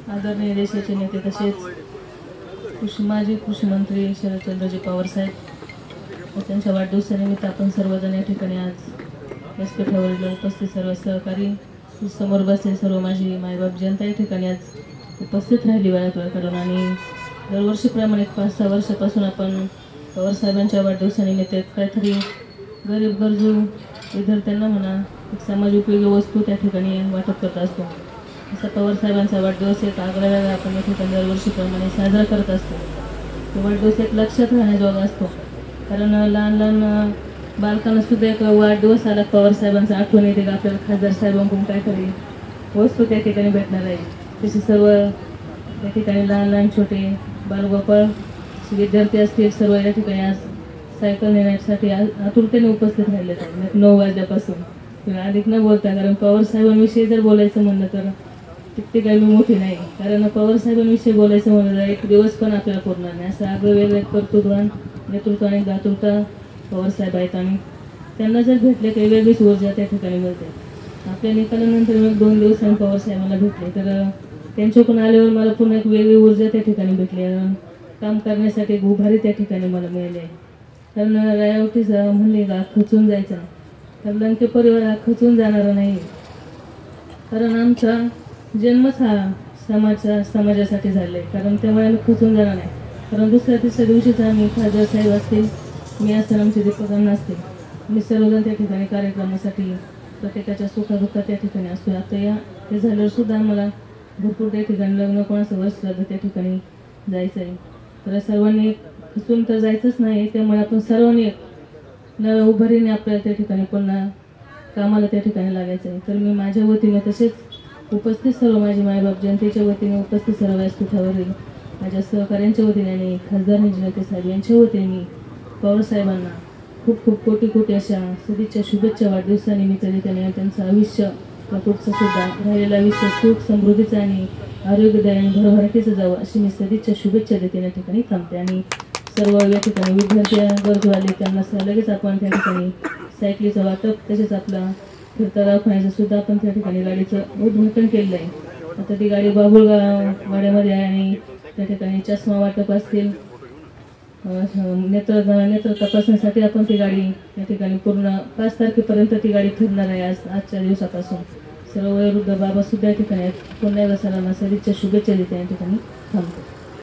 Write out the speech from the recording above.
आदरणीय देशाचे नेते तसेच माजी कृषी मंत्री शरदचंद्रजी पवार साहेब व त्यांच्या वाढदिवसानिमित्त आपण सर्वजण या ठिकाणी आज व्यासपीठावर उपस्थित सर्व सहकारी समोर बसले सर्व माझी मायबाप जनता या ठिकाणी आज उपस्थित राहिली वेळा करून आणि दरवर्षीप्रमाणे 5-6 वर्षापासून आपण पवार साहेबांच्या वाढदिवसानिमित्त काहीतरी गरीब गरजू विद्यार्थ्यांना म्हणा एक समाज उपयोगी वस्तू त्या ठिकाणी वाटप करत असतो। असा पवार साहेबांचा वाढदिवस एक आगळावेगळा आपण या ठिकाणी दरवर्षीप्रमाणे साजरा करत असतो। तो वाढदिवस एक लक्षात राहण्याजोगा असतो, कारण लहान लहान बालकांना सुद्धा एक वाढदिवस आला पवार साहेबांचा आठवण येते का आपल्याला खासदार साहेबांकडून काहीतरी वस्तू त्या ठिकाणी भेटणार आहे। तसे सर्व त्या ठिकाणी लहान लहान छोटे बालगोपाळ विद्यार्थी असतील सर्व या ठिकाणी आज सायकल नेण्यासाठी आतुरतेने उपस्थित राहिले आहेत 9 वाजल्यापासून। अधिक न बोलता, कारण पवार साहेबांविषयी जर बोलायचं म्हणलं तर तितकी काही मी मोठी नाही, कारण पवार साहेबांविषयी बोलायचं म्हणलं तर एक दिवस पण आपल्याला पुरणार नाही। असं आगळं वेगळं कर्तृत्वान नेतृत्व आणि दातृत्व पवार साहेब आहेत आणि त्यांना जर भेटले काही वेगळीच ऊर्जा त्या ठिकाणी मिळते। आपल्या निकालानंतर मी 2 दिवसांनी पवार साहेबांना भेटले तर त्यांच्याकडून आल्यावर मला पुन्हा एक वेगळी ऊर्जा त्या ठिकाणी भेटली, काम करण्यासाठी एक उभारी त्या ठिकाणी मला मिळाली आहे। कारण रायावटी म्हणले का खचून जायचा, तर लंके परिवार हा खचून जाणारा नाही, कारण आमचा जन्मच हा समाजासाठी झाला आहे, कारण त्यामुळे आम्ही खचून जाणार नाही। कारण दुसऱ्या-तिसऱ्या दिवशीच आम्ही खासदार साहेब असतील, मी असं आमचे दीपकांना असतील, मी सर्वजण त्या ठिकाणी कार्यक्रमासाठी प्रत्येकाच्या सुखादुःखात त्या ठिकाणी असतो। आता ते झाल्यावर सुद्धा आम्हाला भरपूर त्या ठिकाणी लग्न कोणाचं वर्ष लागतं त्या ठिकाणी जायचं आहे, तर सर्वांनी खचून तर जायचंच नाही। त्यामुळे आपण सर्वांनी नव्या उभारीने आपल्याला त्या ठिकाणी पुन्हा कामाला त्या ठिकाणी लागायचं आहे। तर मी माझ्या वतीने तसेच उपस्थित सर्व माझी मायबाप जनतेच्या वतीने उपस्थित सर्व व्यासपीठावरील माझ्या सहकाऱ्यांच्या वतीने आणि खासदार निजनते साहेब यांच्या वतीने मी पवार साहेबांना खूप खूप कोटी कोटी अशा सदिच्छा शुभेच्छा वाढदिवसानिमित्त देताना त्यांचं आयुष्य पुढचं सुद्धा राहिलेलं आयुष्य सुख समृद्धीचं आणि आरोग्यदायी आणि भरभराटीचं जावं अशी मी सदिच्छा शुभेच्छा देते या ठिकाणी थांबते। आणि सर्व या ठिकाणी विद्यार्थी गरजूवाले त्यांना लगेच आपण त्या ठिकाणी सायकलीचं वाटप तसेच आपला फिरता दवाखान्याचं सुद्धा आपण त्या ठिकाणी गाडीचं उद्घाटन केलेलं आहे। आता ती गाडी बाबुळगाव वाड्यामध्ये आहे आणि त्या ठिकाणी चष्मा वाटप असतील, नेत्र तपासण्यासाठी आपण ती गाडी या ठिकाणी पूर्ण 5 तारखेपर्यंत ती गाडी फिरणार आहे। आजच्या दिवसापासून सर्व वयोवृद्ध बाबा सुद्धा या ठिकाणी पुन्हा एकदा सर्वांना सदिच्छा शुभेच्छा देते या ठिकाणी थांबतो।